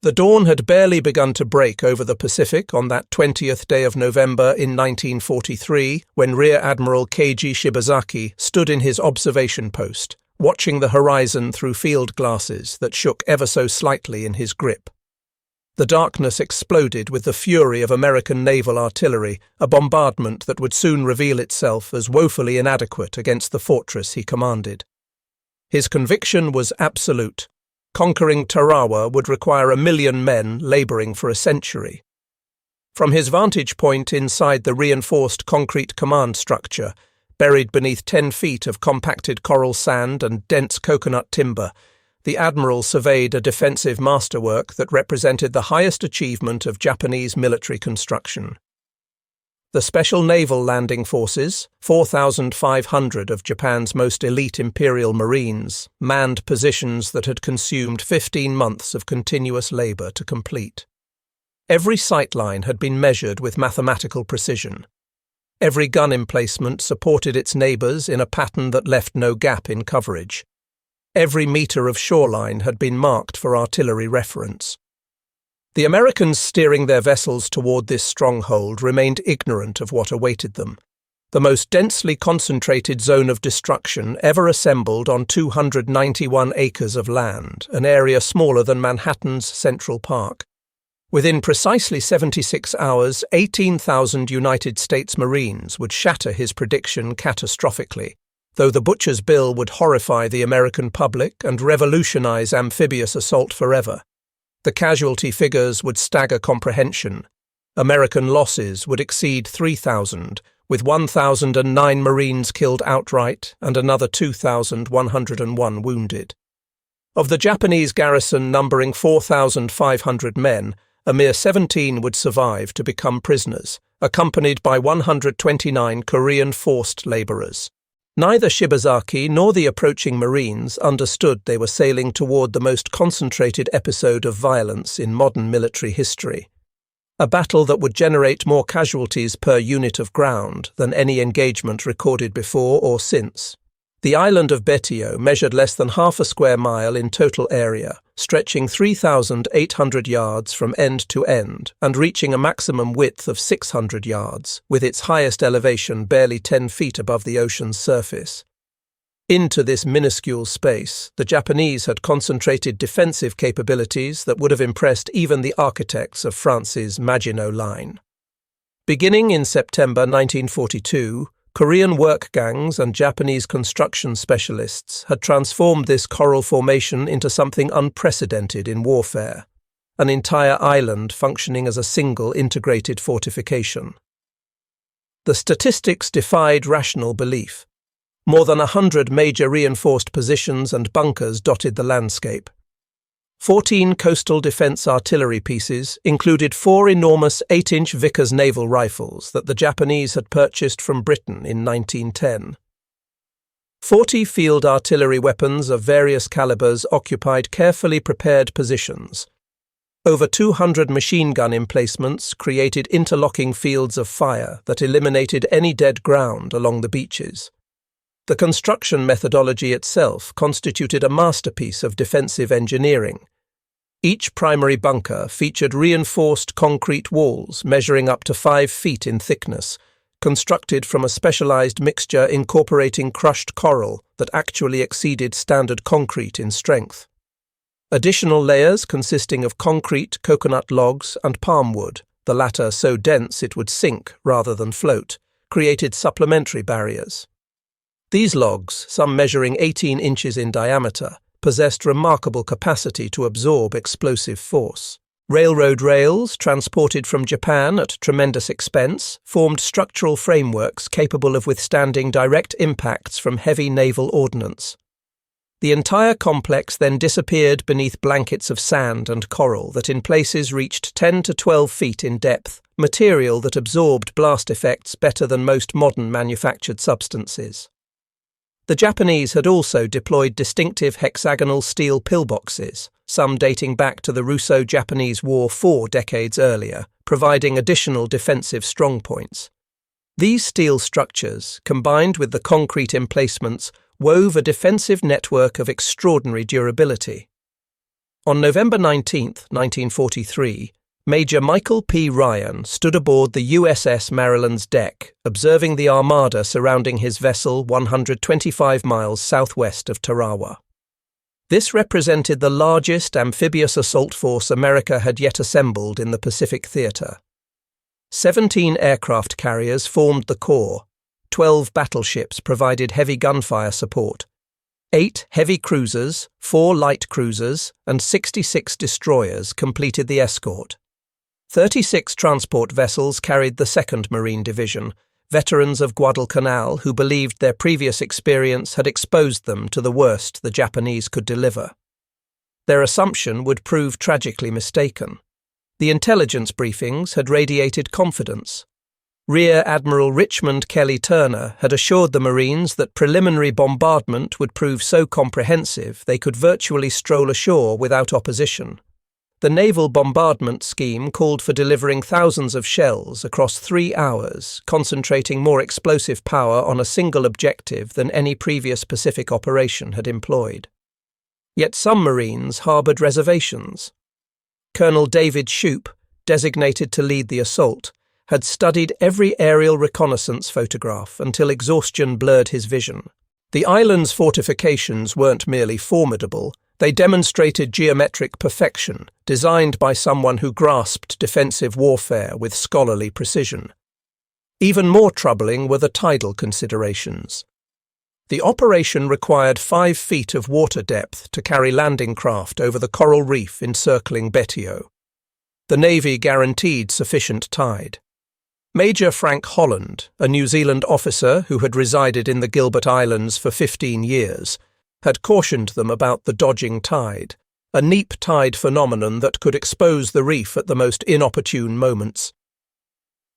The dawn had barely begun to break over the Pacific on that 20th day of November in 1943 when Rear Admiral Keiji Shibazaki stood in his observation post, watching the horizon through field glasses that shook ever so slightly in his grip. The darkness exploded with the fury of American naval artillery, a bombardment that would soon reveal itself as woefully inadequate against the fortress he commanded. His conviction was absolute. Conquering Tarawa would require 1 million men labouring for a century. From his vantage point inside the reinforced concrete command structure, buried beneath 10 feet of compacted coral sand and dense coconut timber, the Admiral surveyed a defensive masterwork that represented the highest achievement of Japanese military construction. The Special Naval Landing Forces, 4,500 of Japan's most elite Imperial Marines, manned positions that had consumed 15 months of continuous labour to complete. Every sightline had been measured with mathematical precision. Every gun emplacement supported its neighbours in a pattern that left no gap in coverage. Every metre of shoreline had been marked for artillery reference. The Americans steering their vessels toward this stronghold remained ignorant of what awaited them. The most densely concentrated zone of destruction ever assembled on 291 acres of land, an area smaller than Manhattan's Central Park. Within precisely 76 hours, 18,000 United States Marines would shatter his prediction catastrophically, though the butcher's bill would horrify the American public and revolutionize amphibious assault forever. The casualty figures would stagger comprehension. American losses would exceed 3,000, with 1,009 Marines killed outright and another 2,101 wounded. Of the Japanese garrison numbering 4,500 men, a mere 17 would survive to become prisoners, accompanied by 129 Korean forced labourers. Neither Shibazaki nor the approaching Marines understood they were sailing toward the most concentrated episode of violence in modern military history. A battle that would generate more casualties per unit of ground than any engagement recorded before or since. The island of Betio measured less than half a square mile in total area, stretching 3,800 yards from end to end and reaching a maximum width of 600 yards, with its highest elevation barely 10 feet above the ocean's surface. Into this minuscule space, the Japanese had concentrated defensive capabilities that would have impressed even the architects of France's Maginot Line. Beginning in September 1942, Korean work gangs and Japanese construction specialists had transformed this coral formation into something unprecedented in warfare, an entire island functioning as a single integrated fortification. The statistics defied rational belief. More than 100 major reinforced positions and bunkers dotted the landscape. 14 coastal defence artillery pieces included 4 enormous 8-inch Vickers naval rifles that the Japanese had purchased from Britain in 1910. 40 field artillery weapons of various calibers occupied carefully prepared positions. Over 200 machine gun emplacements created interlocking fields of fire that eliminated any dead ground along the beaches. The construction methodology itself constituted a masterpiece of defensive engineering. Each primary bunker featured reinforced concrete walls measuring up to 5 feet in thickness, constructed from a specialized mixture incorporating crushed coral that actually exceeded standard concrete in strength. Additional layers consisting of concrete, coconut logs, and palm wood, the latter so dense it would sink rather than float, created supplementary barriers. These logs, some measuring 18 inches in diameter, possessed remarkable capacity to absorb explosive force. Railroad rails, transported from Japan at tremendous expense, formed structural frameworks capable of withstanding direct impacts from heavy naval ordnance. The entire complex then disappeared beneath blankets of sand and coral that in places reached 10 to 12 feet in depth, material that absorbed blast effects better than most modern manufactured substances. The Japanese had also deployed distinctive hexagonal steel pillboxes, some dating back to the Russo-Japanese War 4 decades earlier, providing additional defensive strongpoints. These steel structures, combined with the concrete emplacements, wove a defensive network of extraordinary durability. On November 19, 1943, Major Michael P. Ryan stood aboard the USS Maryland's deck, observing the armada surrounding his vessel 125 miles southwest of Tarawa. This represented the largest amphibious assault force America had yet assembled in the Pacific theater. 17 aircraft carriers formed the core, 12 battleships provided heavy gunfire support, 8 heavy cruisers, 4 light cruisers, and 66 destroyers completed the escort. 36 transport vessels carried the 2nd Marine Division, veterans of Guadalcanal who believed their previous experience had exposed them to the worst the Japanese could deliver. Their assumption would prove tragically mistaken. The intelligence briefings had radiated confidence. Rear Admiral Richmond Kelly Turner had assured the Marines that preliminary bombardment would prove so comprehensive they could virtually stroll ashore without opposition. The naval bombardment scheme called for delivering thousands of shells across 3 hours, concentrating more explosive power on a single objective than any previous Pacific operation had employed. Yet some Marines harboured reservations. Colonel David Shoup, designated to lead the assault, had studied every aerial reconnaissance photograph until exhaustion blurred his vision. The island's fortifications weren't merely formidable, they demonstrated geometric perfection, designed by someone who grasped defensive warfare with scholarly precision. Even more troubling were the tidal considerations. The operation required 5 feet of water depth to carry landing craft over the coral reef encircling Betio. The Navy guaranteed sufficient tide. Major Frank Holland, a New Zealand officer who had resided in the Gilbert Islands for 15 years, had cautioned them about the dodging tide, a neap tide phenomenon that could expose the reef at the most inopportune moments.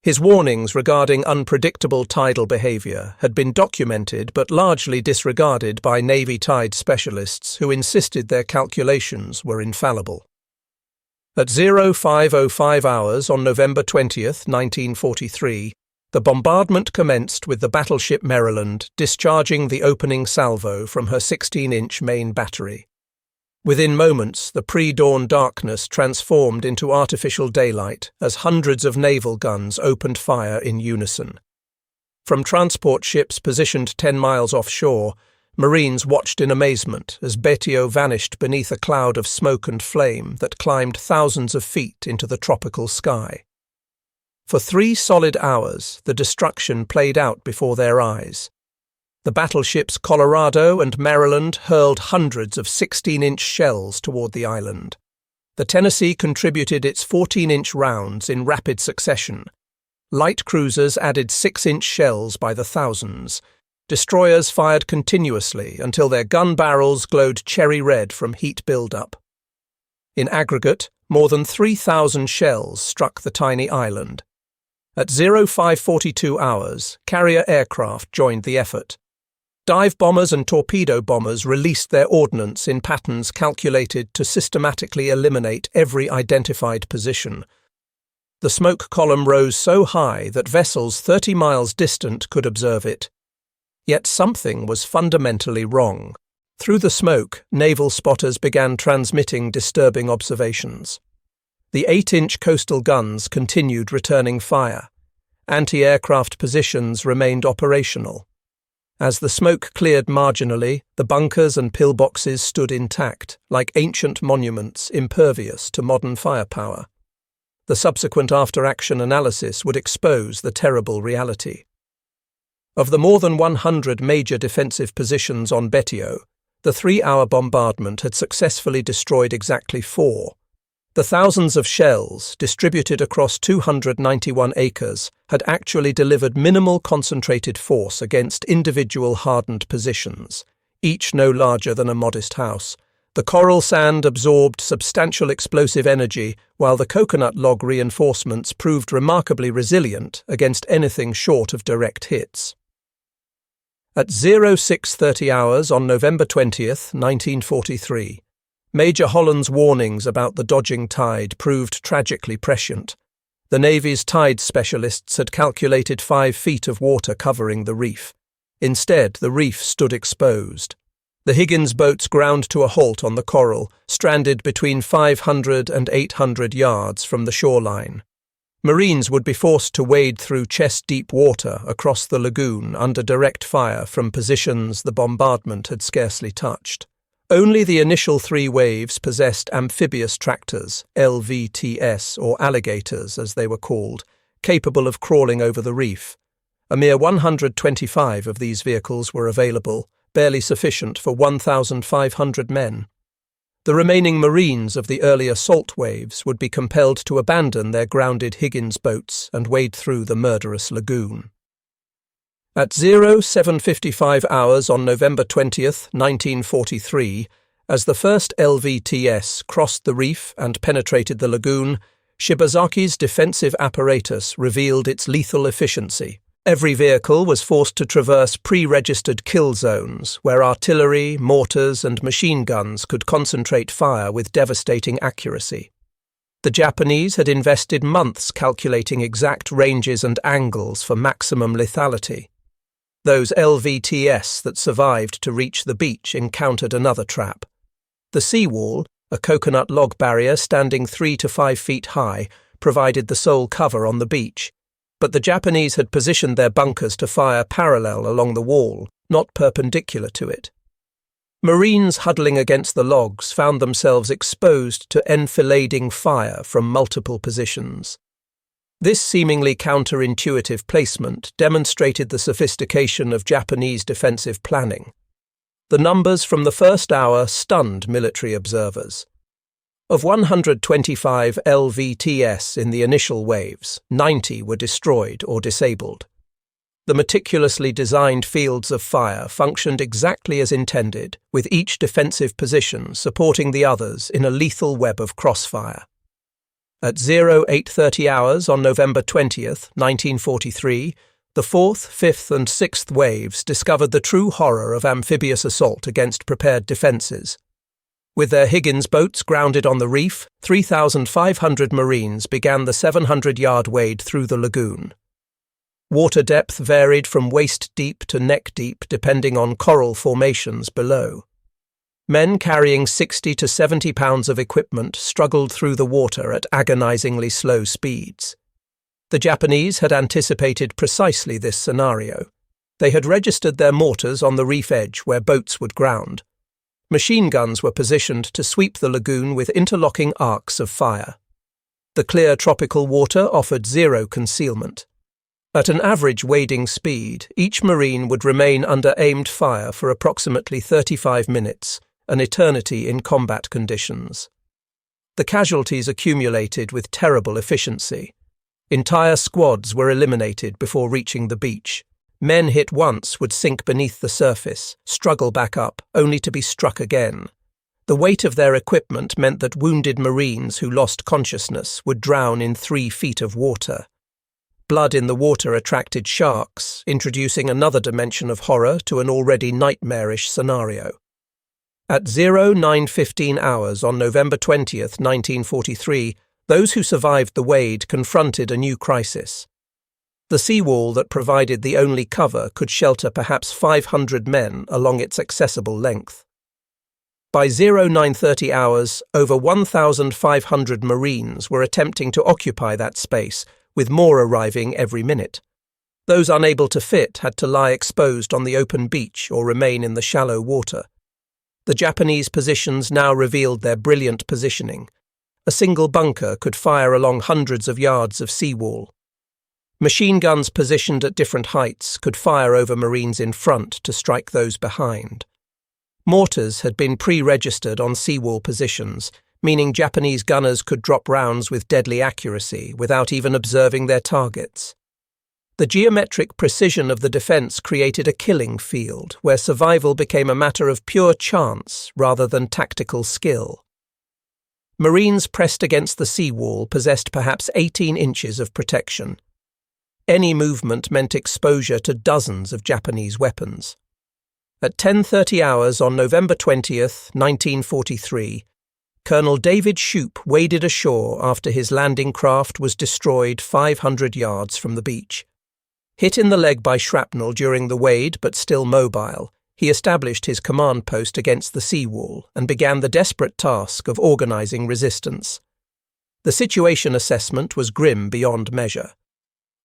His warnings regarding unpredictable tidal behaviour had been documented but largely disregarded by Navy tide specialists who insisted their calculations were infallible. At 05:05 hours on November 20, 1943, the bombardment commenced with the battleship Maryland discharging the opening salvo from her 16-inch main battery. Within moments, the pre-dawn darkness transformed into artificial daylight as hundreds of naval guns opened fire in unison. From transport ships positioned 10 miles offshore, Marines watched in amazement as Betio vanished beneath a cloud of smoke and flame that climbed thousands of feet into the tropical sky. For 3 solid hours, the destruction played out before their eyes. The battleships Colorado and Maryland hurled hundreds of 16-inch shells toward the island. The Tennessee contributed its 14-inch rounds in rapid succession. Light cruisers added 6-inch shells by the thousands. Destroyers fired continuously until their gun barrels glowed cherry red from heat buildup. In aggregate, more than 3,000 shells struck the tiny island. At 05:42 hours, carrier aircraft joined the effort. Dive bombers and torpedo bombers released their ordnance in patterns calculated to systematically eliminate every identified position. The smoke column rose so high that vessels 30 miles distant could observe it. Yet something was fundamentally wrong. Through the smoke, naval spotters began transmitting disturbing observations. The 8-inch coastal guns continued returning fire. Anti-aircraft positions remained operational. As the smoke cleared marginally, the bunkers and pillboxes stood intact, like ancient monuments impervious to modern firepower. The subsequent after-action analysis would expose the terrible reality. Of the more than 100 major defensive positions on Betio, the 3-hour bombardment had successfully destroyed exactly 4. The thousands of shells, distributed across 291 acres, had actually delivered minimal concentrated force against individual hardened positions, each no larger than a modest house. The coral sand absorbed substantial explosive energy, while the coconut log reinforcements proved remarkably resilient against anything short of direct hits. At 06:30 hours on November 20th, 1943, Major Holland's warnings about the dodging tide proved tragically prescient. The Navy's tide specialists had calculated 5 feet of water covering the reef. Instead, the reef stood exposed. The Higgins boats ground to a halt on the coral, stranded between 500 and 800 yards from the shoreline. Marines would be forced to wade through chest-deep water across the lagoon under direct fire from positions the bombardment had scarcely touched. Only the initial 3 waves possessed amphibious tractors, LVTS, or alligators as they were called, capable of crawling over the reef. A mere 125 of these vehicles were available, barely sufficient for 1,500 men. The remaining Marines of the early assault waves would be compelled to abandon their grounded Higgins boats and wade through the murderous lagoon. At 07:55 hours on November 20th, 1943, as the first LVTS crossed the reef and penetrated the lagoon, Shibazaki's defensive apparatus revealed its lethal efficiency. Every vehicle was forced to traverse pre-registered kill zones, where artillery, mortars, and machine guns could concentrate fire with devastating accuracy. The Japanese had invested months calculating exact ranges and angles for maximum lethality. Those LVTS that survived to reach the beach encountered another trap. The seawall, a coconut log barrier standing 3 to 5 feet high, provided the sole cover on the beach, but the Japanese had positioned their bunkers to fire parallel along the wall, not perpendicular to it. Marines huddling against the logs found themselves exposed to enfilading fire from multiple positions. This seemingly counterintuitive placement demonstrated the sophistication of Japanese defensive planning. The numbers from the first hour stunned military observers. Of 125 LVTS in the initial waves, 90 were destroyed or disabled. The meticulously designed fields of fire functioned exactly as intended, with each defensive position supporting the others in a lethal web of crossfire. At 08:30 hours on November 20th, 1943, the 4th, 5th and 6th waves discovered the true horror of amphibious assault against prepared defences. With their Higgins boats grounded on the reef, 3,500 Marines began the 700-yard wade through the lagoon. Water depth varied from waist-deep to neck-deep depending on coral formations below. Men carrying 60 to 70 pounds of equipment struggled through the water at agonizingly slow speeds. The Japanese had anticipated precisely this scenario. They had registered their mortars on the reef edge where boats would ground. Machine guns were positioned to sweep the lagoon with interlocking arcs of fire. The clear tropical water offered zero concealment. At an average wading speed, each Marine would remain under aimed fire for approximately 35 minutes, an eternity in combat conditions. The casualties accumulated with terrible efficiency. Entire squads were eliminated before reaching the beach. Men hit once would sink beneath the surface, struggle back up, only to be struck again. The weight of their equipment meant that wounded Marines who lost consciousness would drown in 3 feet of water. Blood in the water attracted sharks, introducing another dimension of horror to an already nightmarish scenario. At 09:15 hours on November 20th, 1943, those who survived the wade confronted a new crisis. The seawall that provided the only cover could shelter perhaps 500 men along its accessible length. By 09:30 hours, over 1,500 Marines were attempting to occupy that space, with more arriving every minute. Those unable to fit had to lie exposed on the open beach or remain in the shallow water. The Japanese positions now revealed their brilliant positioning. A single bunker could fire along hundreds of yards of seawall. Machine guns positioned at different heights could fire over Marines in front to strike those behind. Mortars had been pre-registered on seawall positions, meaning Japanese gunners could drop rounds with deadly accuracy without even observing their targets. The geometric precision of the defence created a killing field where survival became a matter of pure chance rather than tactical skill. Marines pressed against the seawall possessed perhaps 18 inches of protection. Any movement meant exposure to dozens of Japanese weapons. At 10:30 hours on November 20th, 1943, Colonel David Shoup waded ashore after his landing craft was destroyed 500 yards from the beach. Hit in the leg by shrapnel during the wade but still mobile, he established his command post against the seawall and began the desperate task of organizing resistance. The situation assessment was grim beyond measure.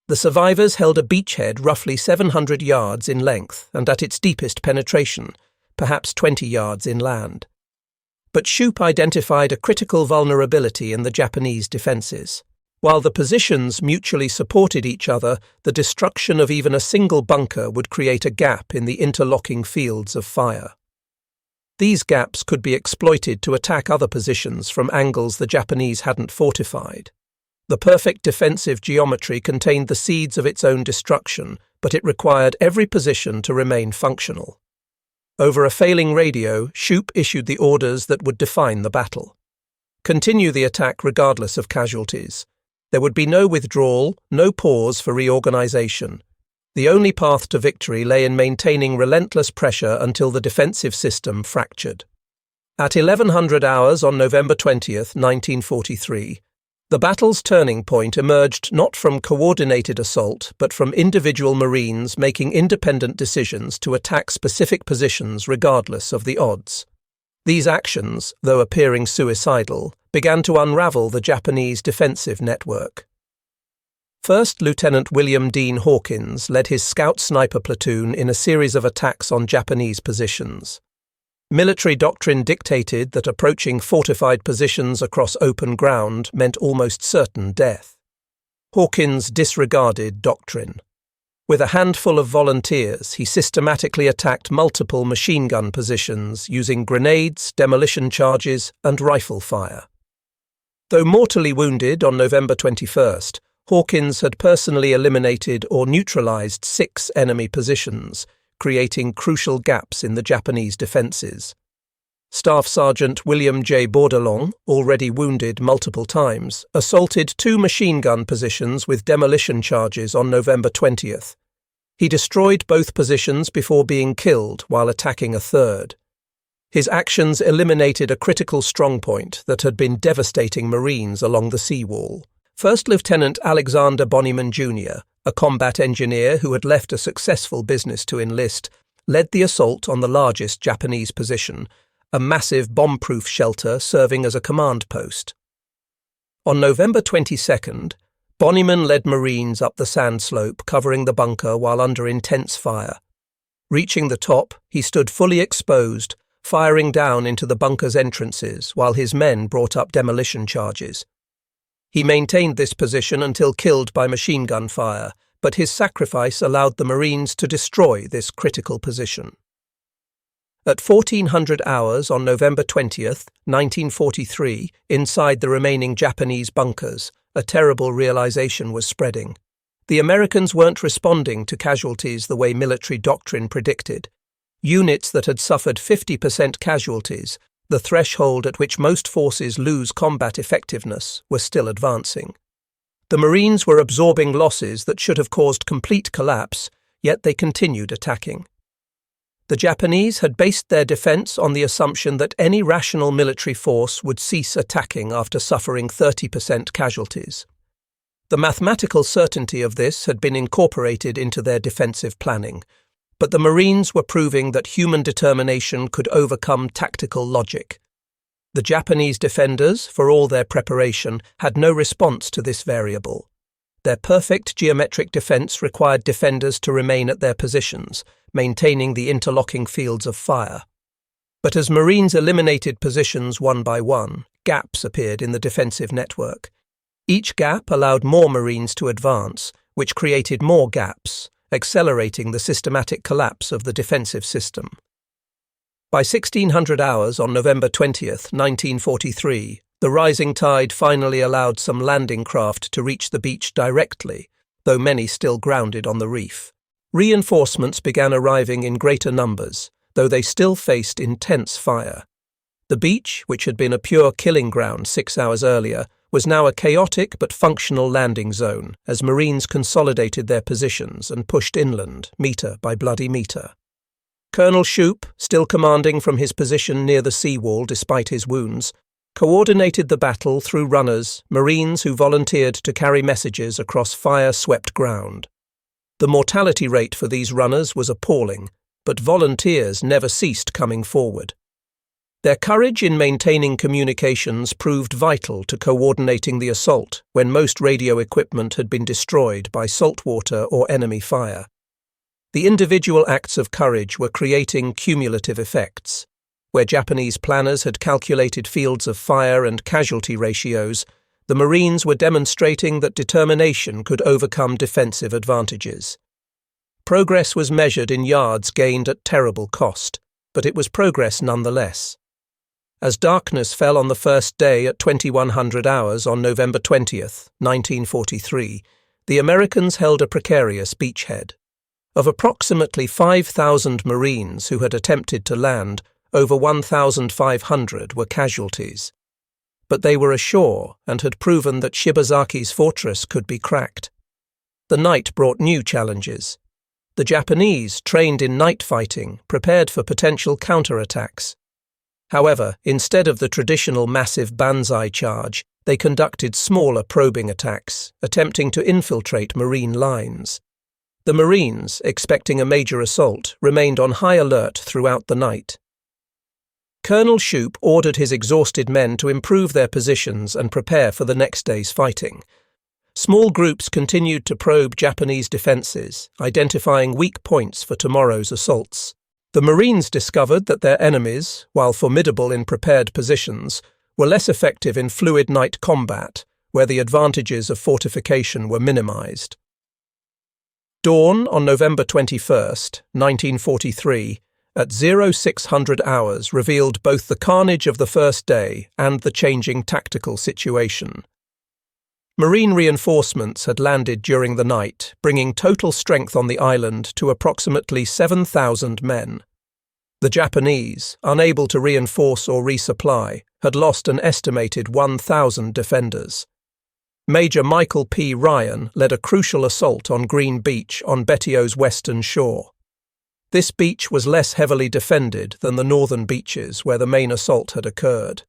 The survivors held a beachhead roughly 700 yards in length and at its deepest penetration, perhaps 20 yards inland. But Shoup identified a critical vulnerability in the Japanese defences. While the positions mutually supported each other, the destruction of even a single bunker would create a gap in the interlocking fields of fire. These gaps could be exploited to attack other positions from angles the Japanese hadn't fortified. The perfect defensive geometry contained the seeds of its own destruction, but it required every position to remain functional. Over a failing radio, Shoup issued the orders that would define the battle. Continue the attack regardless of casualties. There would be no withdrawal, no pause for reorganization. The only path to victory lay in maintaining relentless pressure until the defensive system fractured. At 1100 hours on November 20th, 1943, the battle's turning point emerged not from coordinated assault but from individual Marines making independent decisions to attack specific positions regardless of the odds. These actions, though appearing suicidal, began to unravel the Japanese defensive network. First Lieutenant William Dean Hawkins led his scout sniper platoon in a series of attacks on Japanese positions. Military doctrine dictated that approaching fortified positions across open ground meant almost certain death. Hawkins disregarded doctrine. With a handful of volunteers, he systematically attacked multiple machine gun positions using grenades, demolition charges, and rifle fire. Though mortally wounded on November 21st, Hawkins had personally eliminated or neutralized 6 enemy positions, creating crucial gaps in the Japanese defences. Staff Sergeant William J. Bordelon, already wounded multiple times, assaulted 2 machine gun positions with demolition charges on November 20th. He destroyed both positions before being killed while attacking a third. His actions eliminated a critical strongpoint that had been devastating Marines along the seawall. First Lieutenant Alexander Bonnyman Jr., a combat engineer who had left a successful business to enlist, led the assault on the largest Japanese position, a massive bomb-proof shelter serving as a command post. On November 22nd, Bonnyman led Marines up the sand slope covering the bunker while under intense fire. Reaching the top, he stood fully exposed, firing down into the bunker's entrances while his men brought up demolition charges. He maintained this position until killed by machine gun fire, but his sacrifice allowed the Marines to destroy this critical position. At 1400 hours on November 20th, 1943, inside the remaining Japanese bunkers, a terrible realization was spreading. The Americans weren't responding to casualties the way military doctrine predicted. Units that had suffered 50% casualties, the threshold at which most forces lose combat effectiveness, were still advancing. The Marines were absorbing losses that should have caused complete collapse, yet they continued attacking. The Japanese had based their defense on the assumption that any rational military force would cease attacking after suffering 30% casualties. The mathematical certainty of this had been incorporated into their defensive planning, but the Marines were proving that human determination could overcome tactical logic. The Japanese defenders, for all their preparation, had no response to this variable. Their perfect geometric defense required defenders to remain at their positions, maintaining the interlocking fields of fire. But as Marines eliminated positions one by one, gaps appeared in the defensive network. Each gap allowed more Marines to advance, which created more gaps, accelerating the systematic collapse of the defensive system. By 1600 hours on November 20th, 1943, the rising tide finally allowed some landing craft to reach the beach directly, though many still grounded on the reef. Reinforcements began arriving in greater numbers, though they still faced intense fire. The beach, which had been a pure killing ground 6 hours earlier, was now a chaotic but functional landing zone as Marines consolidated their positions and pushed inland, metre by bloody metre. Colonel Shoup, still commanding from his position near the seawall despite his wounds, coordinated the battle through runners, Marines who volunteered to carry messages across fire-swept ground. The mortality rate for these runners was appalling. but volunteers never ceased coming forward. Their courage in maintaining communications proved vital to coordinating the assault when most radio equipment had been destroyed by saltwater or enemy fire. The individual acts of courage were creating cumulative effects. Where Japanese planners had calculated fields of fire and casualty ratios, the Marines were demonstrating that determination could overcome defensive advantages. Progress was measured in yards gained at terrible cost, but it was progress nonetheless. As darkness fell on the first day at 2100 hours on November 20th, 1943, the Americans held a precarious beachhead. Of approximately 5,000 Marines who had attempted to land, over 1,500 were casualties. But they were ashore and had proven that Shibazaki's fortress could be cracked. The night brought new challenges. The Japanese, trained in night fighting, prepared for potential counterattacks. However, instead of the traditional massive banzai charge, they conducted smaller probing attacks, attempting to infiltrate Marine lines. The Marines, expecting a major assault, remained on high alert throughout the night. Colonel Shoup ordered his exhausted men to improve their positions and prepare for the next day's fighting. Small groups continued to probe Japanese defences, identifying weak points for tomorrow's assaults. The Marines discovered that their enemies, while formidable in prepared positions, were less effective in fluid night combat, where the advantages of fortification were minimized. Dawn on November 21st, 1943, at 0600 hours revealed both the carnage of the first day and the changing tactical situation. Marine reinforcements had landed during the night, bringing total strength on the island to approximately 7,000 men. The Japanese, unable to reinforce or resupply, had lost an estimated 1,000 defenders. Major Michael P. Ryan led a crucial assault on Green Beach on Betio's western shore. This beach was less heavily defended than the northern beaches where the main assault had occurred.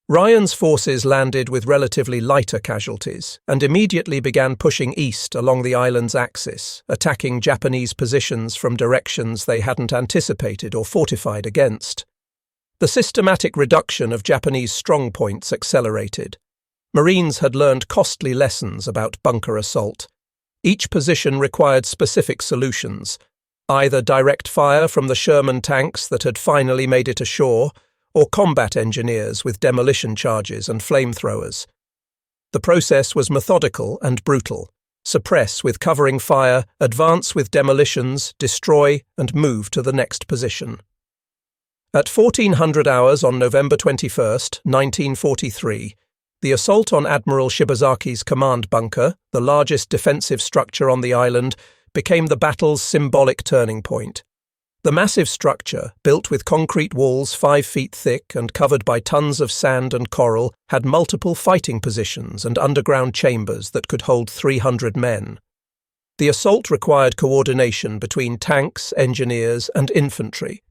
Ryan's forces landed with relatively lighter casualties and immediately began pushing east along the island's axis, attacking Japanese positions from directions they hadn't anticipated or fortified against. The systematic reduction of Japanese strongpoints accelerated. Marines had learned costly lessons about bunker assault. Each position required specific solutions, either direct fire from the Sherman tanks that had finally made it ashore, or combat engineers with demolition charges and flamethrowers. The process was methodical and brutal. Suppress with covering fire, advance with demolitions, destroy, and move to the next position. At 1400 hours on November 21st, 1943, the assault on Admiral Shibazaki's command bunker, the largest defensive structure on the island, became the battle's symbolic turning point. The massive structure, built with concrete walls 5 feet thick and covered by tons of sand and coral, had multiple fighting positions and underground chambers that could hold 300 men. The assault required coordination between tanks, engineers, and infantry.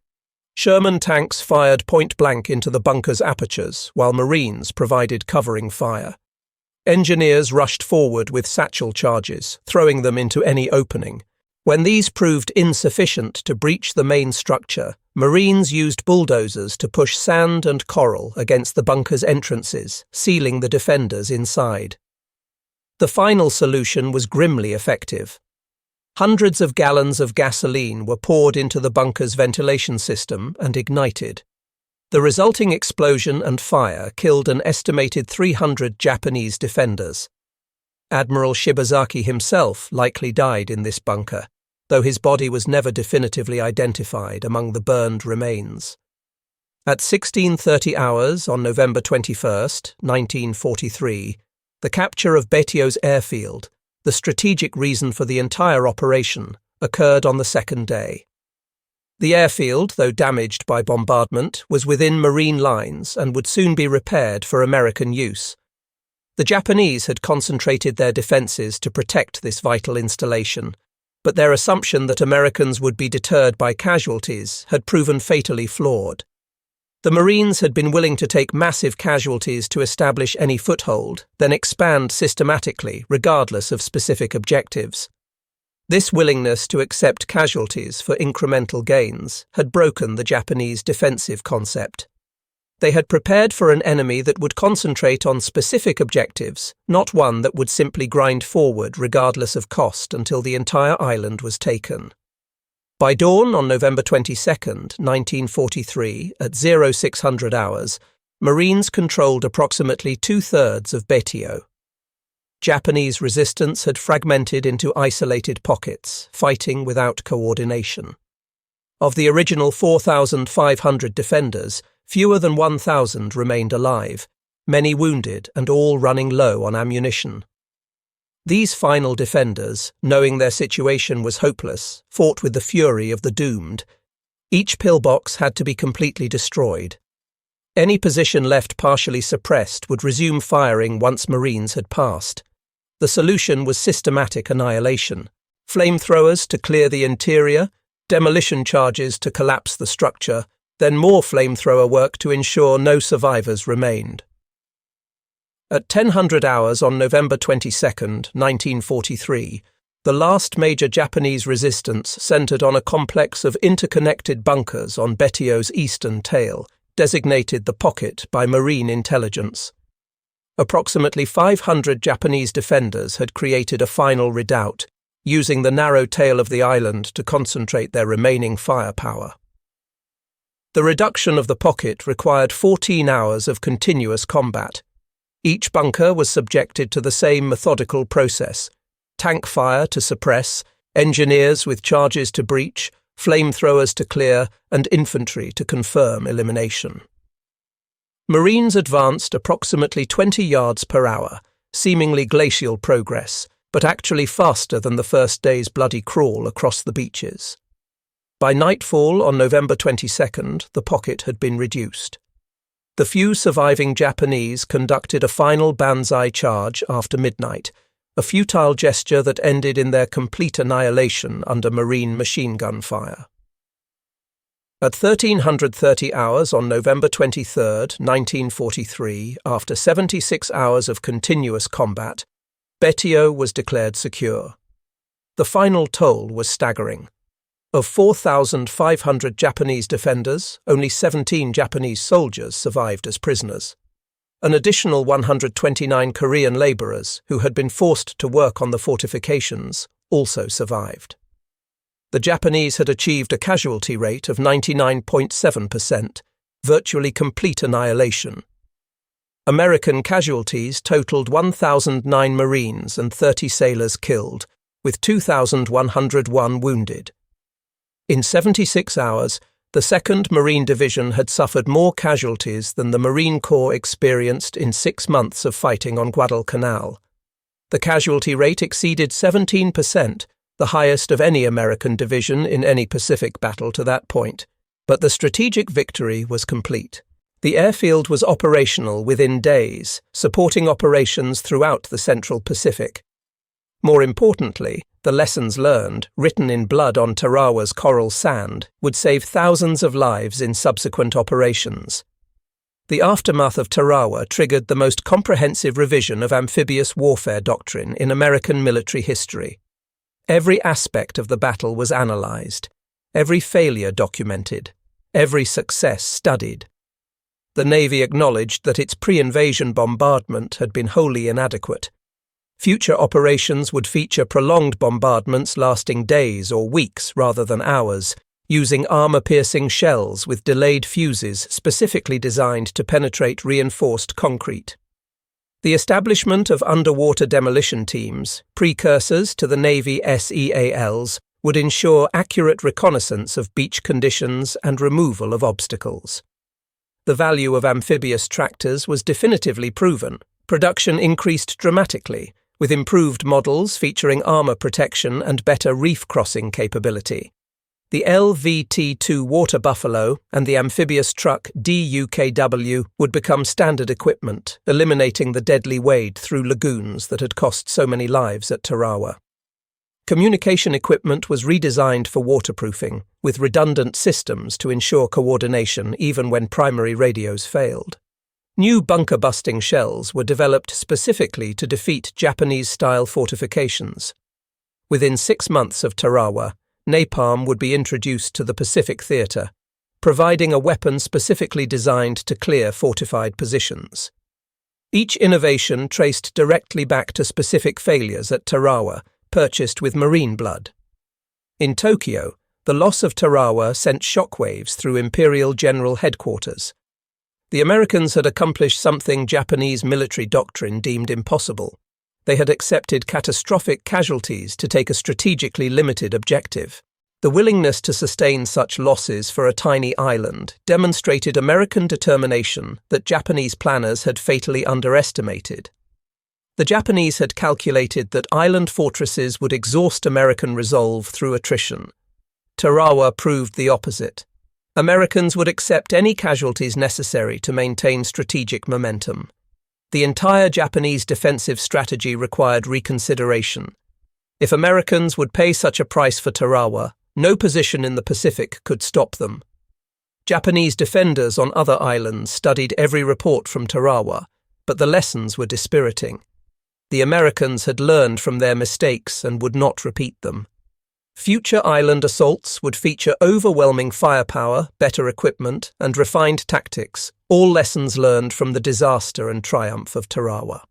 Sherman tanks fired point-blank into the bunker's apertures, while Marines provided covering fire. Engineers rushed forward with satchel charges, throwing them into any opening. When these proved insufficient to breach the main structure, Marines used bulldozers to push sand and coral against the bunker's entrances, sealing the defenders inside. The final solution was grimly effective. Hundreds of gallons of gasoline were poured into the bunker's ventilation system and ignited. The resulting explosion and fire killed an estimated 300 Japanese defenders. Admiral Shibazaki himself likely died in this bunker, though his body was never definitively identified among the burned remains. At 16:30 hours on November 21st, 1943, the capture of Betio's airfield, the strategic reason for the entire operation, occurred on the second day. The airfield, though damaged by bombardment, was within Marine lines and would soon be repaired for American use. The Japanese had concentrated their defences to protect this vital installation, but their assumption that Americans would be deterred by casualties had proven fatally flawed. The Marines had been willing to take massive casualties to establish any foothold, then expand systematically, regardless of specific objectives. This willingness to accept casualties for incremental gains had broken the Japanese defensive concept. They had prepared for an enemy that would concentrate on specific objectives, not one that would simply grind forward regardless of cost until the entire island was taken. By dawn on November 22, 1943, at 0600 hours, Marines controlled approximately two-thirds of Betio. Japanese resistance had fragmented into isolated pockets, fighting without coordination. Of the original 4,500 defenders, fewer than 1,000 remained alive, many wounded and all running low on ammunition. These final defenders, knowing their situation was hopeless, fought with the fury of the doomed. Each pillbox had to be completely destroyed. Any position left partially suppressed would resume firing once Marines had passed. The solution was systematic annihilation: flamethrowers to clear the interior, demolition charges to collapse the structure, then more flamethrower work to ensure no survivors remained. At 1000 hours on November 22, 1943, the last major Japanese resistance centered on a complex of interconnected bunkers on Betio's eastern tail, designated the Pocket by Marine intelligence. Approximately 500 Japanese defenders had created a final redoubt, using the narrow tail of the island to concentrate their remaining firepower. The reduction of the Pocket required 14 hours of continuous combat. Each bunker was subjected to the same methodical process: tank fire to suppress, engineers with charges to breach, flamethrowers to clear, and infantry to confirm elimination. Marines advanced approximately 20 yards per hour, seemingly glacial progress, but actually faster than the first day's bloody crawl across the beaches. By nightfall on November 22nd, the Pocket had been reduced. The few surviving Japanese conducted a final banzai charge after midnight, a futile gesture that ended in their complete annihilation under Marine machine gun fire. At 1330 hours on November 23, 1943, after 76 hours of continuous combat, Betio was declared secure. The final toll was staggering. Of 4,500 Japanese defenders, only 17 Japanese soldiers survived as prisoners. An additional 129 Korean laborers, who had been forced to work on the fortifications, also survived. The Japanese had achieved a casualty rate of 99.7%, virtually complete annihilation. American casualties totaled 1,009 Marines and 30 sailors killed, with 2,101 wounded. In 76 hours, the 2nd Marine Division had suffered more casualties than the Marine Corps experienced in 6 months of fighting on Guadalcanal. The casualty rate exceeded 17%, the highest of any American division in any Pacific battle to that point, but the strategic victory was complete. The airfield was operational within days, supporting operations throughout the Central Pacific. More importantly, the lessons learned, written in blood on Tarawa's coral sand, would save thousands of lives in subsequent operations. The aftermath of Tarawa triggered the most comprehensive revision of amphibious warfare doctrine in American military history. Every aspect of the battle was analyzed, every failure documented, every success studied. The Navy acknowledged that its pre-invasion bombardment had been wholly inadequate. Future operations would feature prolonged bombardments lasting days or weeks rather than hours, using armor-piercing shells with delayed fuses specifically designed to penetrate reinforced concrete. The establishment of underwater demolition teams, precursors to the Navy SEALs, would ensure accurate reconnaissance of beach conditions and removal of obstacles. The value of amphibious tractors was definitively proven. Production increased dramatically, with improved models featuring armor protection and better reef crossing capability. The LVT-2 Water Buffalo and the amphibious truck DUKW would become standard equipment, eliminating the deadly wade through lagoons that had cost so many lives at Tarawa. Communication equipment was redesigned for waterproofing, with redundant systems to ensure coordination even when primary radios failed. New bunker-busting shells were developed specifically to defeat Japanese-style fortifications. Within 6 months of Tarawa, napalm would be introduced to the Pacific theater, providing a weapon specifically designed to clear fortified positions. Each innovation traced directly back to specific failures at Tarawa, purchased with Marine blood. In Tokyo, the loss of Tarawa sent shockwaves through Imperial General Headquarters. The Americans had accomplished something Japanese military doctrine deemed impossible. They had accepted catastrophic casualties to take a strategically limited objective. The willingness to sustain such losses for a tiny island demonstrated American determination that Japanese planners had fatally underestimated. The Japanese had calculated that island fortresses would exhaust American resolve through attrition. Tarawa proved the opposite. Americans would accept any casualties necessary to maintain strategic momentum. The entire Japanese defensive strategy required reconsideration. If Americans would pay such a price for Tarawa, no position in the Pacific could stop them. Japanese defenders on other islands studied every report from Tarawa, but the lessons were dispiriting. The Americans had learned from their mistakes and would not repeat them. Future island assaults would feature overwhelming firepower, better equipment, and refined tactics, all lessons learned from the disaster and triumph of Tarawa.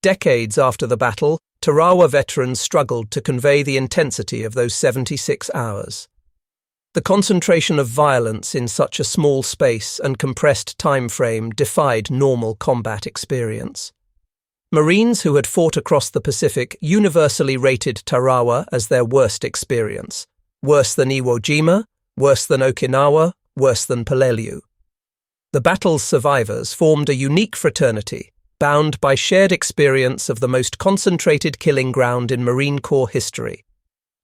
Decades after the battle, Tarawa veterans struggled to convey the intensity of those 76 hours. The concentration of violence in such a small space and compressed time frame defied normal combat experience. Marines who had fought across the Pacific universally rated Tarawa as their worst experience. Worse than Iwo Jima, worse than Okinawa, worse than Peleliu. The battle's survivors formed a unique fraternity, bound by shared experience of the most concentrated killing ground in Marine Corps history.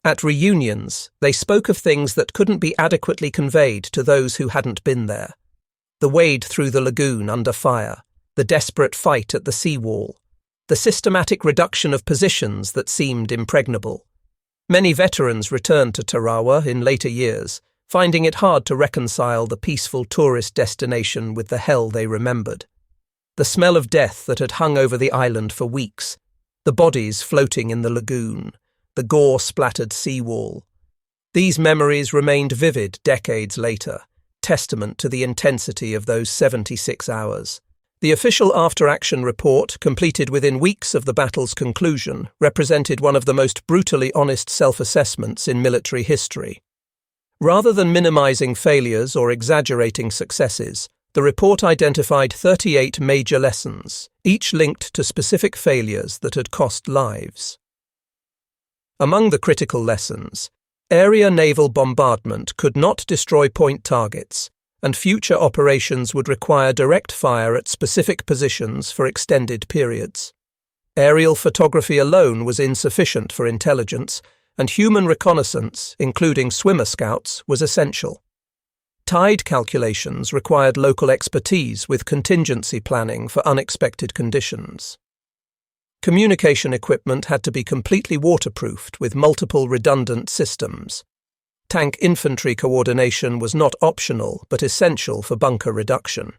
At reunions, they spoke of things that couldn't be adequately conveyed to those who hadn't been there. The wade through the lagoon under fire, the desperate fight at the seawall, the systematic reduction of positions that seemed impregnable. Many veterans returned to Tarawa in later years, finding it hard to reconcile the peaceful tourist destination with the hell they remembered. The smell of death that had hung over the island for weeks, the bodies floating in the lagoon, the gore-splattered seawall. These memories remained vivid decades later, testament to the intensity of those 76 hours. The official after-action report, completed within weeks of the battle's conclusion, represented one of the most brutally honest self-assessments in military history. Rather than minimizing failures or exaggerating successes, the report identified 38 major lessons, each linked to specific failures that had cost lives. Among the critical lessons, area naval bombardment could not destroy point targets, and future operations would require direct fire at specific positions for extended periods. Aerial photography alone was insufficient for intelligence, and human reconnaissance, including swimmer scouts, was essential. Tide calculations required local expertise with contingency planning for unexpected conditions. Communication equipment had to be completely waterproofed with multiple redundant systems. Tank infantry coordination was not optional but essential for bunker reduction.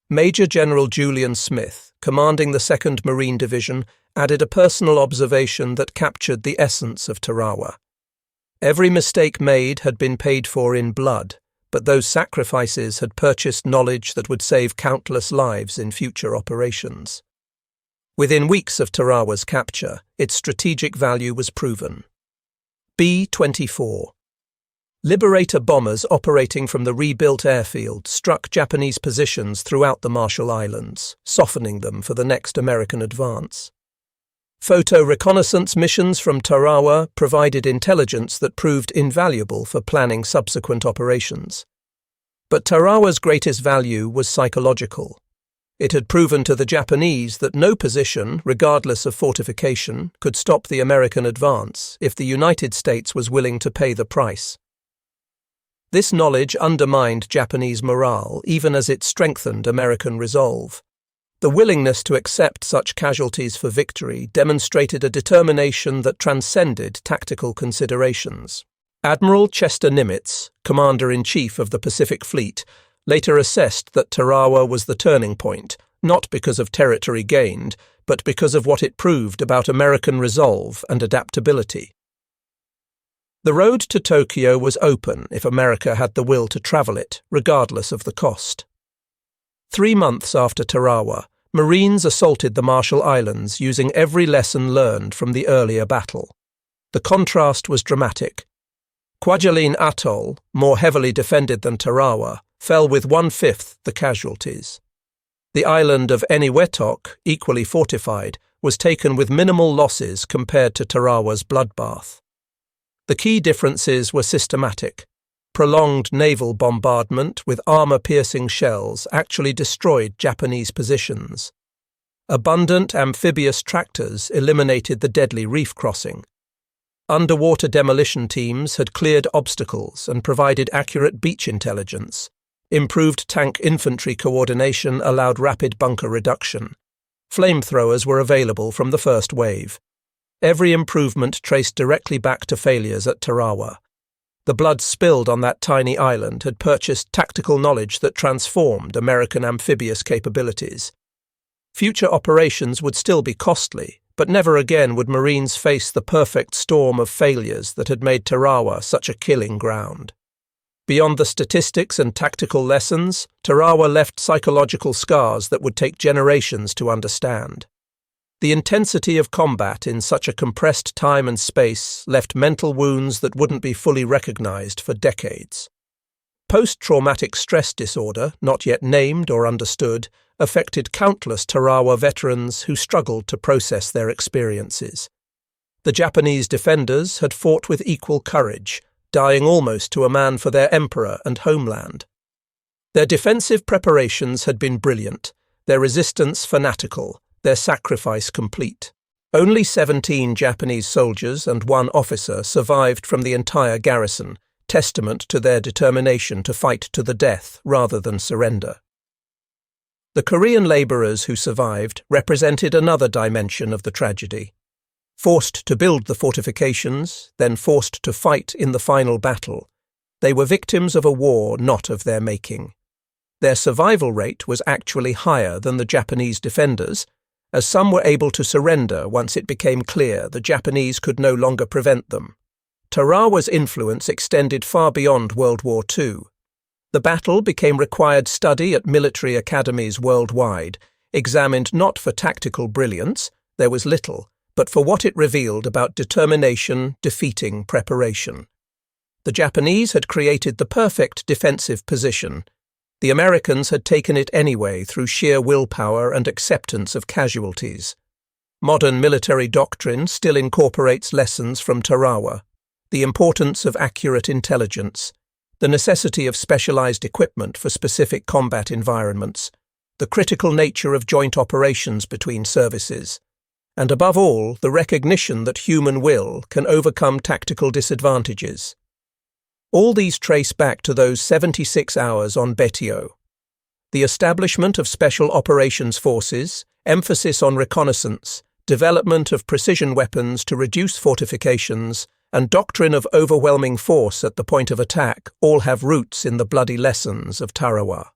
Major General Julian Smith, commanding the 2nd Marine Division, added a personal observation that captured the essence of Tarawa. Every mistake made had been paid for in blood, but those sacrifices had purchased knowledge that would save countless lives in future operations. Within weeks of Tarawa's capture, its strategic value was proven. B-24. Liberator bombers operating from the rebuilt airfield struck Japanese positions throughout the Marshall Islands, softening them for the next American advance. Photo reconnaissance missions from Tarawa provided intelligence that proved invaluable for planning subsequent operations. But Tarawa's greatest value was psychological. It had proven to the Japanese that no position, regardless of fortification, could stop the American advance if the United States was willing to pay the price. This knowledge undermined Japanese morale, even as it strengthened American resolve. The willingness to accept such casualties for victory demonstrated a determination that transcended tactical considerations. Admiral Chester Nimitz, Commander-in-Chief of the Pacific Fleet, later assessed that Tarawa was the turning point, not because of territory gained, but because of what it proved about American resolve and adaptability. The road to Tokyo was open if America had the will to travel it, regardless of the cost. 3 months after Tarawa, Marines assaulted the Marshall Islands using every lesson learned from the earlier battle. The contrast was dramatic. Kwajalein Atoll, more heavily defended than Tarawa, fell with 1/5 the casualties. The island of Eniwetok, equally fortified, was taken with minimal losses compared to Tarawa's bloodbath. The key differences were systematic. Prolonged naval bombardment with armor-piercing shells actually destroyed Japanese positions. Abundant amphibious tractors eliminated the deadly reef crossing. Underwater demolition teams had cleared obstacles and provided accurate beach intelligence. Improved tank infantry coordination allowed rapid bunker reduction. Flamethrowers were available from the first wave. Every improvement traced directly back to failures at Tarawa. The blood spilled on that tiny island had purchased tactical knowledge that transformed American amphibious capabilities. Future operations would still be costly, but never again would Marines face the perfect storm of failures that had made Tarawa such a killing ground. Beyond the statistics and tactical lessons, Tarawa left psychological scars that would take generations to understand. The intensity of combat in such a compressed time and space left mental wounds that wouldn't be fully recognized for decades. Post-traumatic stress disorder, not yet named or understood, affected countless Tarawa veterans who struggled to process their experiences. The Japanese defenders had fought with equal courage, dying almost to a man for their emperor and homeland. Their defensive preparations had been brilliant, their resistance fanatical, their sacrifice complete. Only 17 Japanese soldiers and 1 officer survived from the entire garrison, testament to their determination to fight to the death rather than surrender. The Korean laborers who survived represented another dimension of the tragedy. Forced to build the fortifications, then forced to fight in the final battle, they were victims of a war not of their making. Their survival rate was actually higher than the Japanese defenders, as some were able to surrender once it became clear the Japanese could no longer prevent them. Tarawa's influence extended far beyond World War II. The battle became required study at military academies worldwide, examined not for tactical brilliance, there was little, but for what it revealed about determination defeating preparation. The Japanese had created the perfect defensive position. The Americans had taken it anyway through sheer willpower and acceptance of casualties. Modern military doctrine still incorporates lessons from Tarawa: the importance of accurate intelligence, the necessity of specialized equipment for specific combat environments, the critical nature of joint operations between services, and above all, the recognition that human will can overcome tactical disadvantages. All these trace back to those 76 hours on Betio. The establishment of Special Operations Forces, emphasis on reconnaissance, development of precision weapons to reduce fortifications, and doctrine of overwhelming force at the point of attack all have roots in the bloody lessons of Tarawa.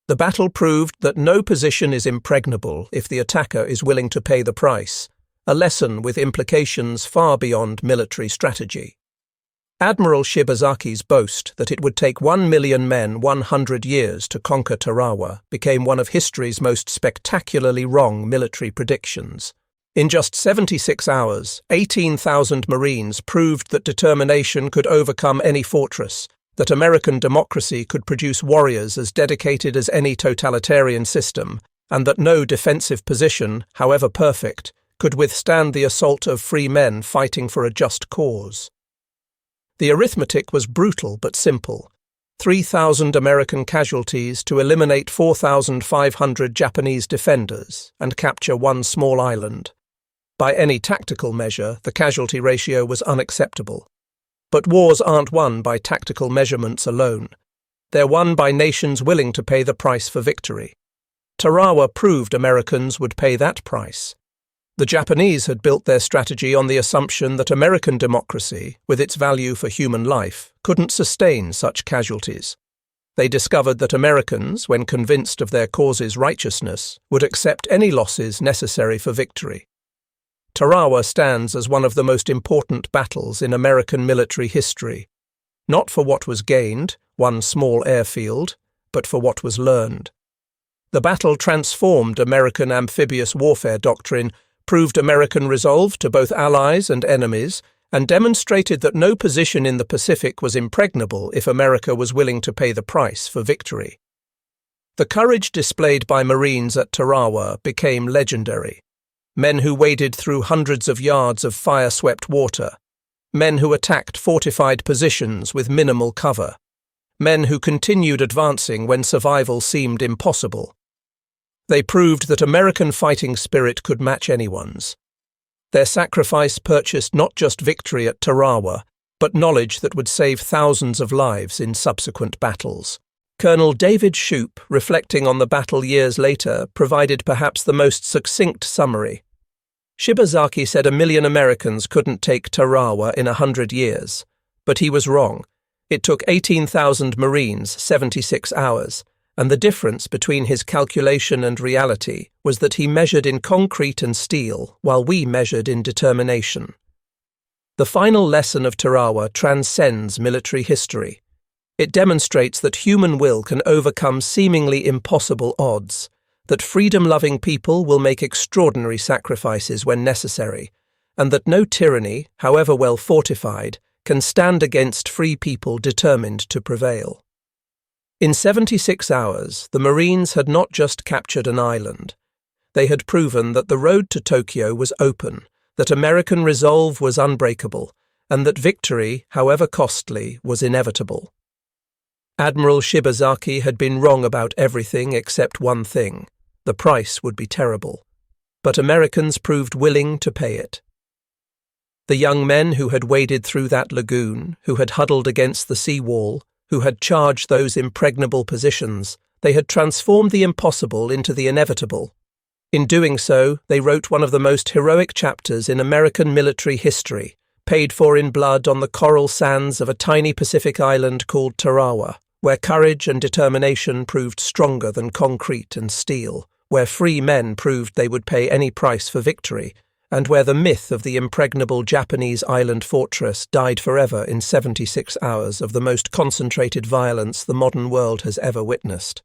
The battle proved that no position is impregnable if the attacker is willing to pay the price, a lesson with implications far beyond military strategy. Admiral Shibazaki's boast that it would take 1 million men 100 years to conquer Tarawa became one of history's most spectacularly wrong military predictions. In just 76 hours, 18,000 Marines proved that determination could overcome any fortress, that American democracy could produce warriors as dedicated as any totalitarian system, and that no defensive position, however perfect, could withstand the assault of free men fighting for a just cause. The arithmetic was brutal but simple. 3,000 American casualties to eliminate 4,500 Japanese defenders and capture 1 small island. By any tactical measure, the casualty ratio was unacceptable. But wars aren't won by tactical measurements alone. They're won by nations willing to pay the price for victory. Tarawa proved Americans would pay that price. The Japanese had built their strategy on the assumption that American democracy, with its value for human life, couldn't sustain such casualties. They discovered that Americans, when convinced of their cause's righteousness, would accept any losses necessary for victory. Tarawa stands as one of the most important battles in American military history, not for what was gained, one small airfield, but for what was learned. The battle transformed American amphibious warfare doctrine, proved American resolve to both allies and enemies, and demonstrated that no position in the Pacific was impregnable if America was willing to pay the price for victory. The courage displayed by Marines at Tarawa became legendary. Men who waded through hundreds of yards of fire-swept water, men who attacked fortified positions with minimal cover, men who continued advancing when survival seemed impossible. They proved that American fighting spirit could match anyone's. Their sacrifice purchased not just victory at Tarawa, but knowledge that would save thousands of lives in subsequent battles. Colonel David Shoup, reflecting on the battle years later, provided perhaps the most succinct summary. Shibazaki said 1 million Americans couldn't take Tarawa in 100 years, but he was wrong. It took 18,000 Marines 76 hours, and the difference between his calculation and reality was that he measured in concrete and steel, while we measured in determination. The final lesson of Tarawa transcends military history. It demonstrates that human will can overcome seemingly impossible odds, that freedom-loving people will make extraordinary sacrifices when necessary, and that no tyranny, however well fortified, can stand against free people determined to prevail. In 76 hours, the Marines had not just captured an island. They had proven that the road to Tokyo was open, that American resolve was unbreakable, and that victory, however costly, was inevitable. Admiral Shibazaki had been wrong about everything except one thing. The price would be terrible. But Americans proved willing to pay it. The young men who had waded through that lagoon, who had huddled against the seawall, who had charged those impregnable positions, they had transformed the impossible into the inevitable. In doing so, they wrote one of the most heroic chapters in American military history, paid for in blood on the coral sands of a tiny Pacific island called Tarawa, where courage and determination proved stronger than concrete and steel, where free men proved they would pay any price for victory, and where the myth of the impregnable Japanese island fortress died forever in 76 hours of the most concentrated violence the modern world has ever witnessed.